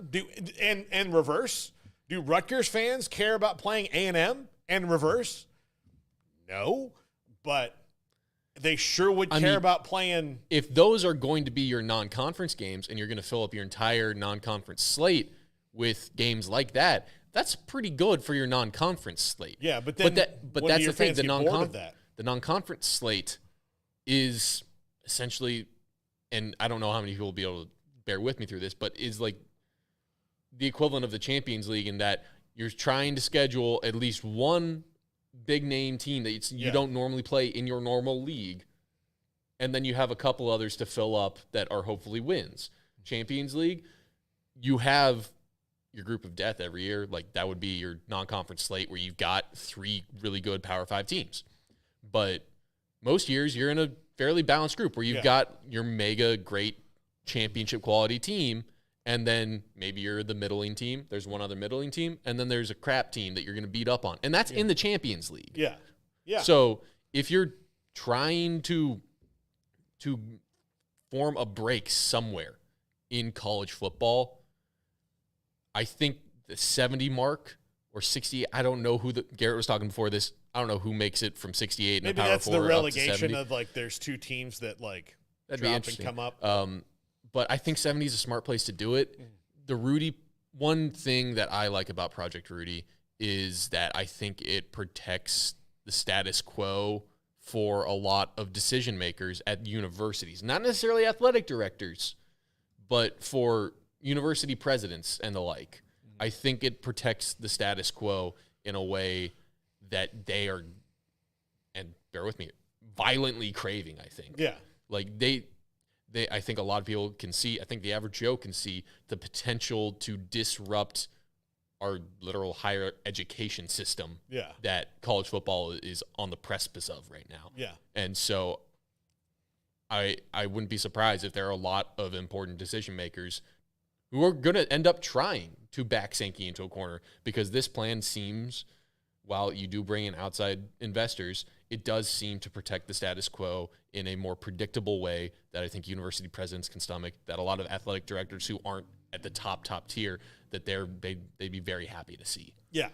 And reverse? Do Rutgers fans care about playing A&M and reverse? No, but they sure would care about playing. If those are going to be your non-conference games and you're going to fill up your entire non-conference slate with games like that, That's pretty good for your non-conference slate. Yeah, but then but when that's do your the thing. fans get bored of that? The non-conference slate is essentially, and I don't know how many people will be able to bear with me through this, but is like the equivalent of the Champions League in that you're trying to schedule at least one big name team that you don't normally play in your normal league, and then you have a couple others to fill up that are hopefully wins. Champions League, you have your group of death every year. Like that would be your non-conference slate where you've got 3 really good Power 5 teams. But most years you're in a fairly balanced group where you've got your mega great championship quality team, and then maybe you're the middling team. There's one other middling team, and then there's a crap team that you're going to beat up on. And that's in the Champions League. Yeah. Yeah. So if you're trying to form a break somewhere in college football, I think the 70 mark or 60, I don't know who Garrett was talking before this. I don't know who makes it from 68 in maybe the Power that's 4 the up to relegation 70. of like there's 2 teams that like That'd drop be and interesting. come up. But I think 70 is a smart place to do it. The Rudy, one thing that I like about Project Rudy is that I think it protects the status quo for a lot of decision makers at universities, not necessarily athletic directors, but for university presidents and the like. I think it protects the status quo in a way that they are, and bear with me, violently craving, I think. Yeah. Like I think a lot of people can see, I think the average Joe can see the potential to disrupt our literal higher education system that college football is on the precipice of right now. Yeah. And so I wouldn't be surprised if there are a lot of important decision makers who are going to end up trying to back Sankey into a corner, because this plan seems, while you do bring in outside investors, it does seem to protect the status quo in a more predictable way that I think university presidents can stomach, that a lot of athletic directors who aren't at the top tier, that they'd be very happy to see. Yeah.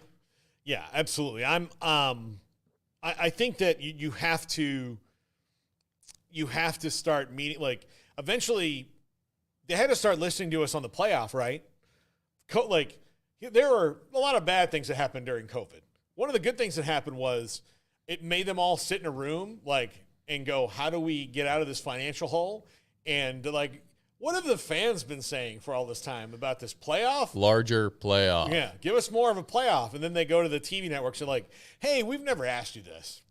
Yeah, absolutely. I think that you have to start meeting, like eventually they had to start listening to us on the playoff, right? Like there were a lot of bad things that happened during COVID. One of the good things that happened was it made them all sit in a room and go, how do we get out of this financial hole? And like, what have the fans been saying for all this time about this playoff? Larger playoff. Yeah, give us more of a playoff. And then they go to the TV networks and like, hey, we've never asked you this.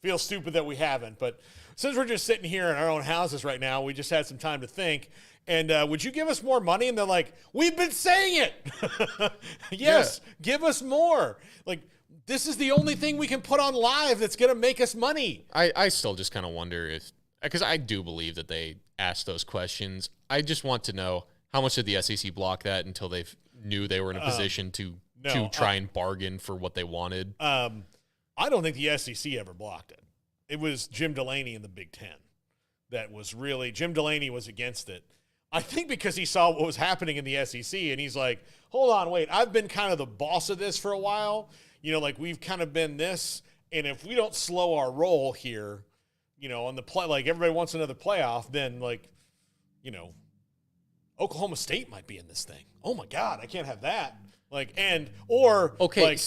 Feels stupid that we haven't, but since we're just sitting here in our own houses right now, we just had some time to think. And would you give us more money? And they're like, we've been saying it. Yes, give us more. Like, this is the only thing we can put on live that's going to make us money. I still just kind of wonder if, because I do believe that they asked those questions. I just want to know, how much did the SEC block that until they knew they were in a position to try and bargain for what they wanted? I don't think the SEC ever blocked it. It was Jim Delaney in the Big Ten that was really, Jim Delaney was against it. I think because he saw what was happening in the SEC and he's like, hold on, wait, I've been kind of the boss of this for a while. You know, like we've kind of been this, and if we don't slow our roll here, you know, on the play, like everybody wants another playoff, then like, you know, Oklahoma State might be in this thing. Oh my God, I can't have that. Like, okay, like,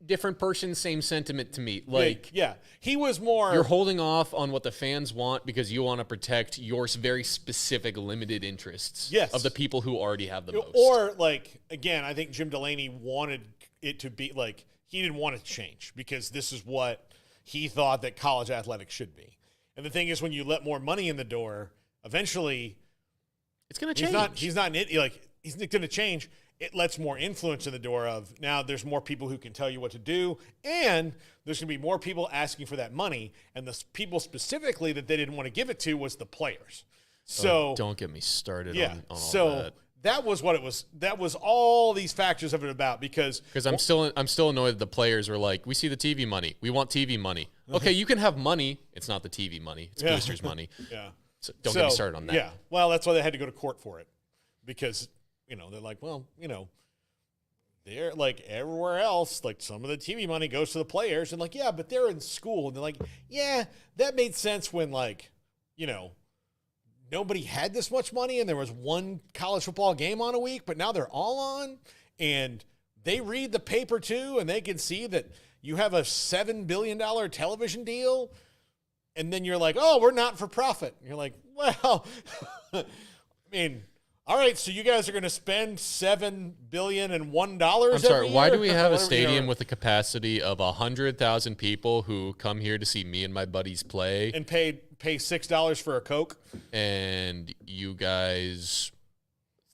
different person, same sentiment to me. Like, yeah, he was more. You're holding off on what the fans want because you want to protect your very specific limited interests. Yes. Of the people who already have the most. Or like, again, I think Jim Delaney wanted it to be like, he didn't want it to change because this is what he thought that college athletics should be. And the thing is, when you let more money in the door, eventually it's going to change. He's not like, he's going to change. It lets more influence in the door of now there's more people who can tell you what to do, and there's going to be more people asking for that money. And the people specifically that they didn't want to give it to was the players. So don't get me started on all so that was what it was. That was all these factors of it about because I'm still annoyed that the players were like, we see the TV money. We want TV money. Okay, you can have money. It's not the TV money. It's boosters money. Yeah. So don't get me started on that. Yeah. Well, that's why they had to go to court for it because, you know, they're like, well, you know, they're like everywhere else, like some of the TV money goes to the players and like, yeah, but they're in school. And they're like, yeah, that made sense when like, you know, nobody had this much money and there was one college football game on a week, but now they're all on. And they read the paper too, and they can see that you have a $7 billion television deal, and then you're like, oh, we're not for profit. And you're like, well, I mean, all right, so you guys are going to spend $7 billion and $1 I'm sorry, every why year? do we have a Whatever, stadium with a capacity of 100,000 people who come here to see me and my buddies play? and pay $6 for a Coke? And you guys,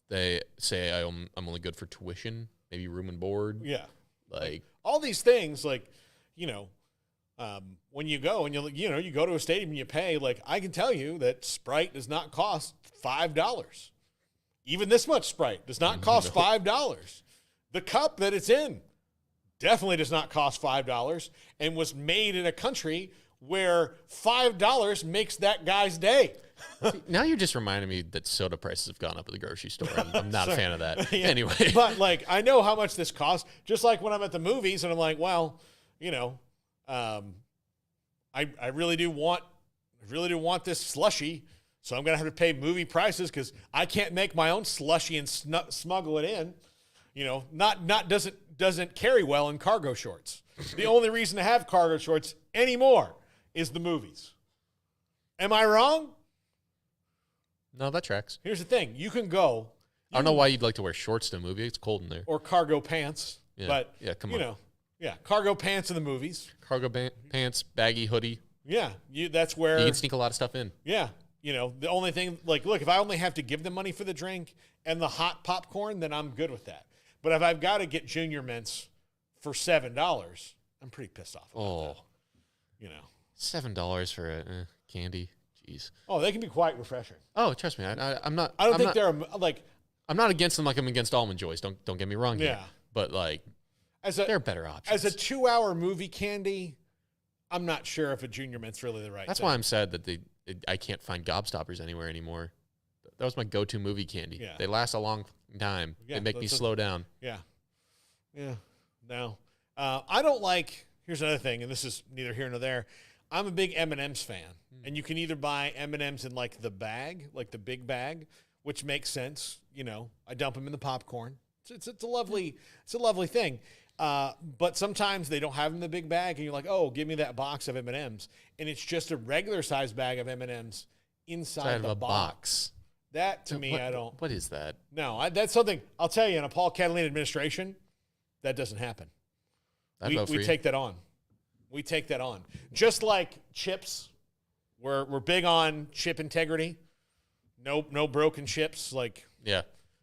they say I'm only good for tuition, maybe room and board. Yeah. Like, All these things, like, when you go and you go to a stadium and you pay, like, I can tell you that Sprite does not cost $5. Even this much Sprite does not cost $5. The cup that it's in definitely does not cost $5 and was made in a country where $5 makes that guy's day. now you're just reminding me that soda prices have gone up at the grocery store. I'm not a fan of that. Yeah. Anyway. But, like, I know how much this costs, just like when I'm at the movies and I'm like, well, I really do want this slushy, so I'm going to have to pay movie prices because I can't make my own slushy and smuggle it in. Doesn't carry well in cargo shorts. The only reason to have cargo shorts anymore is the movies. Am I wrong? No, that tracks. Here's the thing. You can go. I don't know why you'd like to wear shorts to a movie. It's cold in there. Or cargo pants. Yeah. But, Yeah, come on. Cargo pants in the movies. Cargo pants, baggy hoodie. Yeah, that's where You can sneak a lot of stuff in. Yeah. The only thing, like, look, if I only have to give them money for the drink and the hot popcorn, then I'm good with that. But if I've got to get Junior Mints for $7, I'm pretty pissed off about that. $7 for a candy. Jeez. Oh, they can be quite refreshing. Oh, trust me. I'm not. I don't think not, they're, like... I'm not against them like I'm against Almond Joys. Don't get me wrong here. Yeah. But, like, they're better options. As a 2-hour movie candy, I'm not sure if a Junior Mint's really the right That's thing. why I'm sad that I can't find Gobstoppers anywhere anymore. That was my go-to movie candy. Yeah. They last a long time. Yeah, they make me slow down. Yeah. Yeah. No. I don't like... Here's another thing, and this is neither here nor there. I'm a big M&M's fan, and you can either buy M&M's in, like, the bag, like the big bag, which makes sense. I dump them in the popcorn. It's a lovely thing. But sometimes they don't have them in the big bag, and you're like, oh, give me that box of M&M's, and it's just a regular size bag of M&M's inside of the a box. That to me, I don't. What is that? No, that's something I'll tell you. In a Paul Catalina administration, that doesn't happen. We take that on. We take that on. Just like chips, we're big on chip integrity. No broken chips, like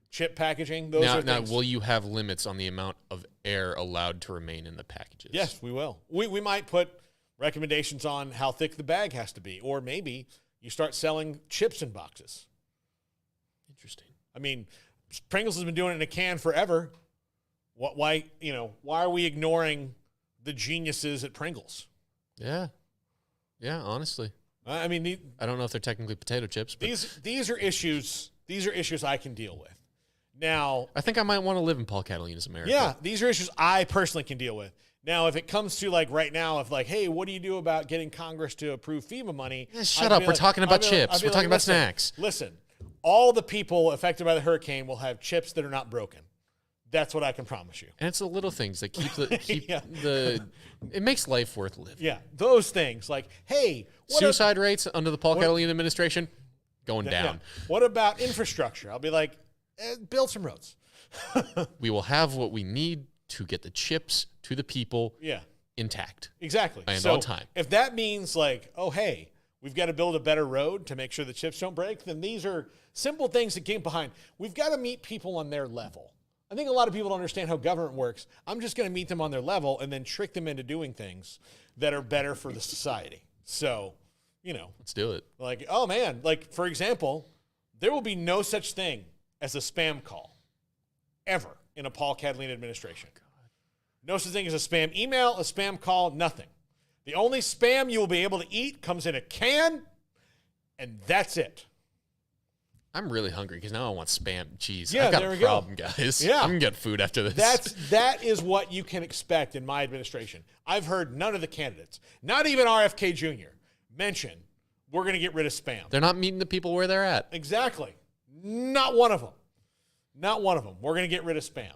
chip packaging. Those are now, things. will you have limits on the amount of air allowed to remain in the packages? Yes, we will. We might put recommendations on how thick the bag has to be, or maybe you start selling chips in boxes. Interesting. I mean, Pringles has been doing it in a can forever. Why are we ignoring the geniuses at Pringles? Yeah, honestly. I mean, I don't know if they're technically potato chips, but these are issues. These are issues I can deal with. Now, I think I might want to live in Paul Catalina's America. Yeah, these are issues I personally can deal with. Now, if it comes to, like, right now, if, like, hey, what do you do about getting Congress to approve FEMA money? Shut up. We're talking about chips. We're talking about snacks. Listen, all the people affected by the hurricane will have chips that are not broken. That's what I can promise you. And it's the little things that keep it makes life worth living. Yeah, those things. Like, hey, suicide rates under the Paul Catalina administration going down. Yeah. What about infrastructure? I'll be like, build some roads. We will have what we need to get the chips to the people intact. Exactly. And so on time. If that means, like, oh, hey, we've got to build a better road to make sure the chips don't break, then these are simple things that get behind. We've got to meet people on their level. I think a lot of people don't understand how government works. I'm just going to meet them on their level and then trick them into doing things that are better for the society. So, let's do it. Like, oh man, like, for example, there will be no such thing as a spam call ever in a Paul Catalina administration. No such thing as a spam email, a spam call, nothing. The only spam you will be able to eat comes in a can, and that's it. I'm really hungry because now I want Spam cheese. Yeah, I've got there a we go. problem, guys. Yeah. I'm going to get food after this. That is what you can expect in my administration. I've heard none of the candidates, not even RFK Jr., mention we're going to get rid of spam. They're not meeting the people where they're at. Exactly. Not one of them. Not one of them. We're going to get rid of spam.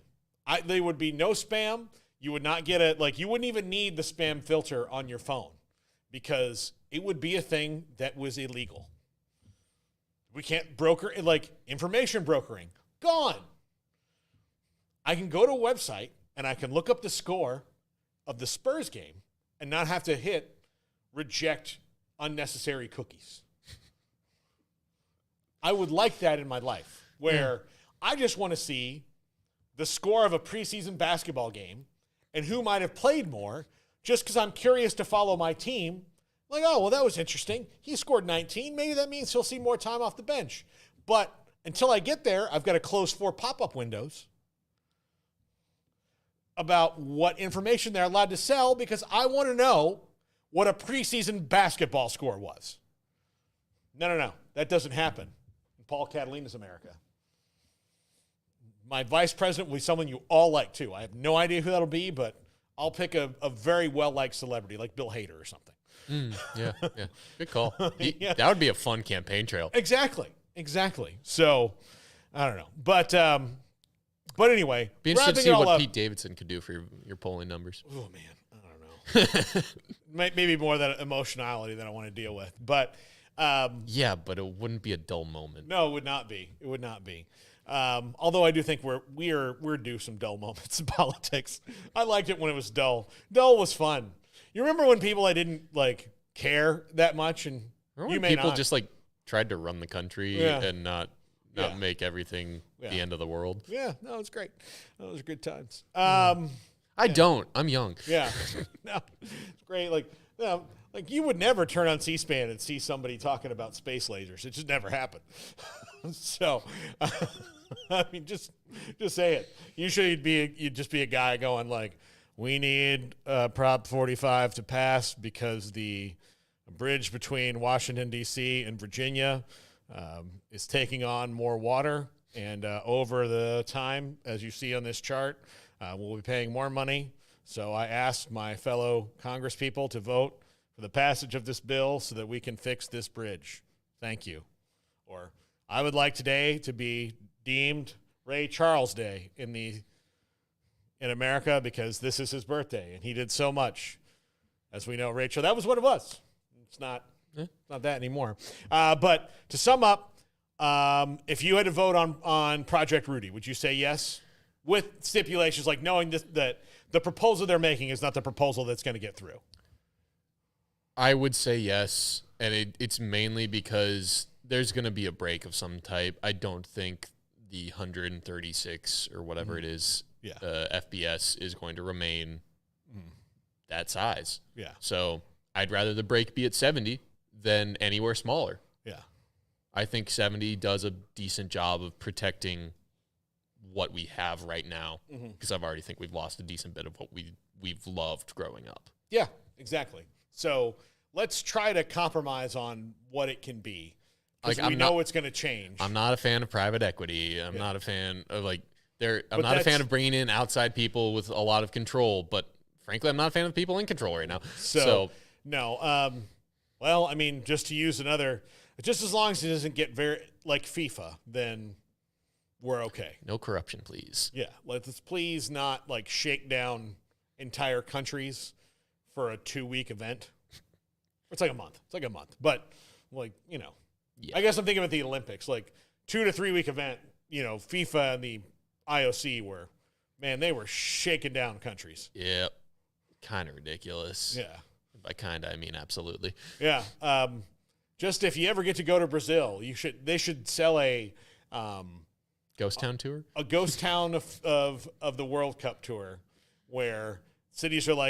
There would be no spam. You would not get you wouldn't even need the spam filter on your phone because it would be a thing that was illegal. We can't broker, information brokering, gone. I can go to a website and I can look up the score of the Spurs game and not have to hit reject unnecessary cookies. I would like that in my life where I just want to see the score of a preseason basketball game and who might have played more just because I'm curious to follow my team. Like, oh, well, that was interesting. He scored 19. Maybe that means he'll see more time off the bench. But until I get there, I've got to close 4 pop-up windows about what information they're allowed to sell because I want to know what a preseason basketball score was. No. That doesn't happen in Paul Catalina's America. My vice president will be someone you all like, too. I have no idea who that'll be, but I'll pick a very well-liked celebrity like Bill Hader or something. Yeah. Good call. That would be a fun campaign trail. Exactly. So, I don't know. But anyway, be interested to see what Pete Davidson could do for your polling numbers. Oh, man. I don't know. Maybe more that emotionality that I want to deal with. But yeah, but it wouldn't be a dull moment. No, it would not be. Although I do think we're due some dull moments in politics. I liked it when it was dull. Dull was fun. You remember when people I didn't care that much, and you may people not. Just tried to run the country and not make everything the end of the world. Yeah, no, it's great. Those are good times. I don't. I'm young. Yeah, no, it's great. You would never turn on C-SPAN and see somebody talking about space lasers. It just never happened. So, I mean, just say it. Usually you'd just be a guy going we need Prop 45 to pass because the bridge between Washington, D.C. and Virginia is taking on more water. And over the time, as you see on this chart, we'll be paying more money. So I asked my fellow congresspeople to vote for the passage of this bill so that we can fix this bridge. Thank you. Or I would like today to be deemed Ray Charles Day in America because this is his birthday and he did so much. As we know, Rachel, that was what it was. It's not that anymore. But to sum up, if you had to vote on Project Rudy, would you say yes? With stipulations knowing that the proposal they're making is not the proposal that's going to get through. I would say yes, and it's mainly because there's going to be a break of some type. I don't think the 136 or whatever it is FPS is going to remain that size. Yeah. So I'd rather the break be at 70 than anywhere smaller. Yeah. I think 70 does a decent job of protecting what we have right now because I already think we've lost a decent bit of what we've loved growing up. Yeah, exactly. So let's try to compromise on what it can be. Because we know it's going to change. I'm not a fan of private equity. I'm not a fan of I'm not a fan of bringing in outside people with a lot of control. But frankly, I'm not a fan of people in control right now. So no. Well, I mean, just to use just as long as it doesn't get very like FIFA, then we're okay. No corruption, please. Yeah, let's please not shake down entire countries for a 2-week event. It's like a month. But I guess I'm thinking about the Olympics, 2 to 3 week event. FIFA and the IOC they were shaking down countries. Yep. Kind of ridiculous. Yeah. By kind, I mean absolutely. Yeah. Just if you ever get to go to Brazil, they should sell a ghost town tour? A ghost town of the World Cup tour where cities are oh,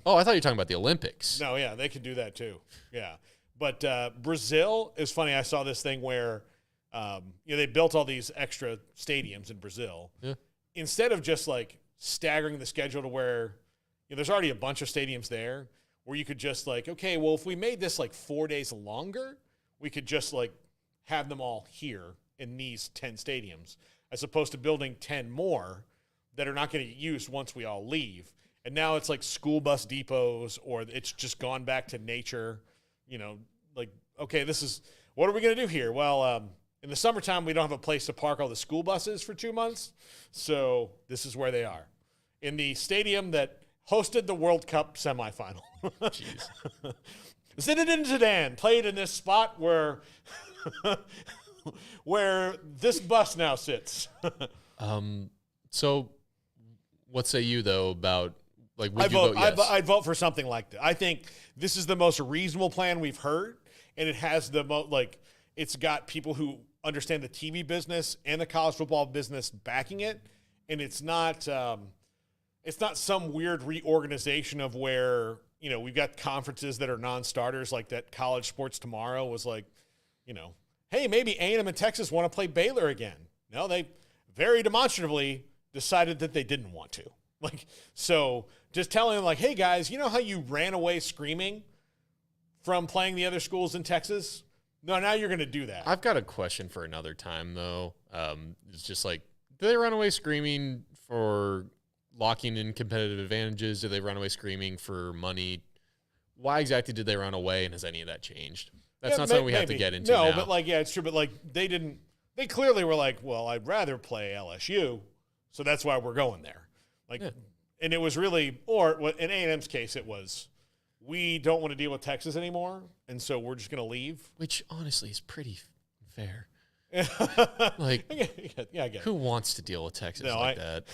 I thought you were talking about the Olympics. No, yeah, they could do that too. Yeah. But Brazil is funny. I saw this thing where they built all these extra stadiums in Brazil. Yeah. Instead of just staggering the schedule to where there's already a bunch of stadiums there where you could just okay, well, if we made this 4 days longer, we could just have them all here in these 10 stadiums as opposed to building 10 more that are not going to get used once we all leave. And now it's school bus depots or it's just gone back to nature, okay, what are we going to do here? Well, In the summertime, we don't have a place to park all the school buses for 2 months. So this is where they are. In the stadium that hosted the World Cup semifinal. Jeez. Zinedine Zidane played in this spot where where this bus now sits. So what say you, though, about, like, would I'd you vote yes? I'd vote for something like that. I think this is the most reasonable plan we've heard, and it has the most, like, it's got people who understand the TV business and the college football business backing it, and it's not some weird reorganization of where, you know, we've got conferences that are non-starters, like that College Sports Tomorrow was like, you know, hey, maybe A&M and Texas want to play Baylor again. No, they very demonstratively decided that they didn't want to. Like, so just telling them, like, hey, guys, you know how you ran away screaming from playing the other schools in Texas? No, now you're going to do that. I've got a question for another time, though. It's just like, do they run away screaming for locking in competitive advantages? Do they run away screaming for money? Why exactly did they run away, and has any of that changed? That's not something we have to get into now. No, but, like, yeah, it's true. But, like, they clearly were like, well, I'd rather play LSU, so that's why we're going there. Like, yeah. And it was really, or in A&M's case, it was, we don't want to deal with Texas anymore, and so we're just going to leave. Which, honestly, is pretty fair. Like, yeah, I get it. Who wants to deal with Texas like that?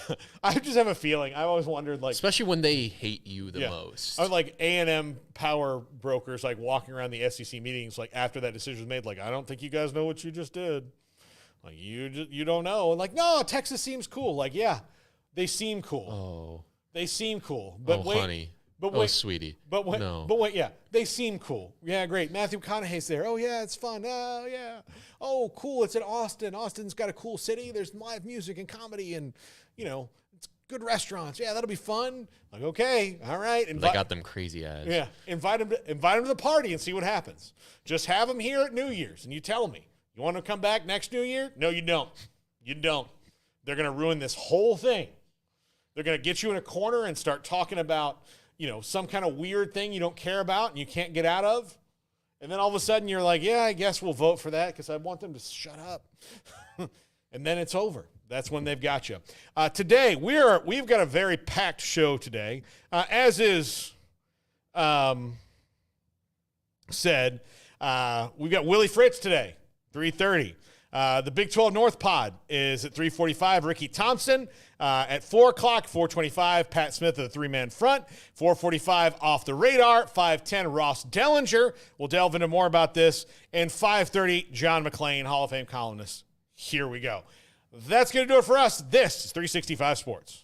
I just have a feeling. I always wondered, like, especially when they hate you the most. I was like A&M power brokers, like walking around the SEC meetings, like after that decision was made, like, I don't think you guys know what you just did. Like, you don't know. And like, no, Texas seems cool. Like, yeah, they seem cool. Oh, they seem cool. But wait, honey. But wait, sweetie. But wait, no. But wait, yeah, they seem cool. Yeah, great. Matthew McConaughey's there. Oh yeah, it's fun. Oh yeah. Oh cool. It's in Austin. Austin's got a cool city. There's live music and comedy, and you know, it's good restaurants. Yeah, that'll be fun. Like, okay, all right. They got them crazy ads. Yeah, invite them to the party and see what happens. Just have them here at New Year's, and you tell me you want to come back next New Year. No, you don't. You don't. They're gonna ruin this whole thing. They're gonna get you in a corner and start talking about, you know, some kind of weird thing you don't care about and you can't get out of. And then all of a sudden you're like, yeah, I guess we'll vote for that because I want them to shut up. And then it's over. That's when they've got you. Today, we've got a very packed show today. As is said, we've got Willie Fritz today, 3:30. The Big 12 North Pod is at 3:45. Ricky Thompson at 4 o'clock, 4:25. Pat Smith at the three-man front. 4:45 Off the Radar. 5:10 Ross Dellinger. We'll delve into more about this. And 5:30 John McClain, Hall of Fame columnist. Here we go. That's going to do it for us. This is 365 Sports.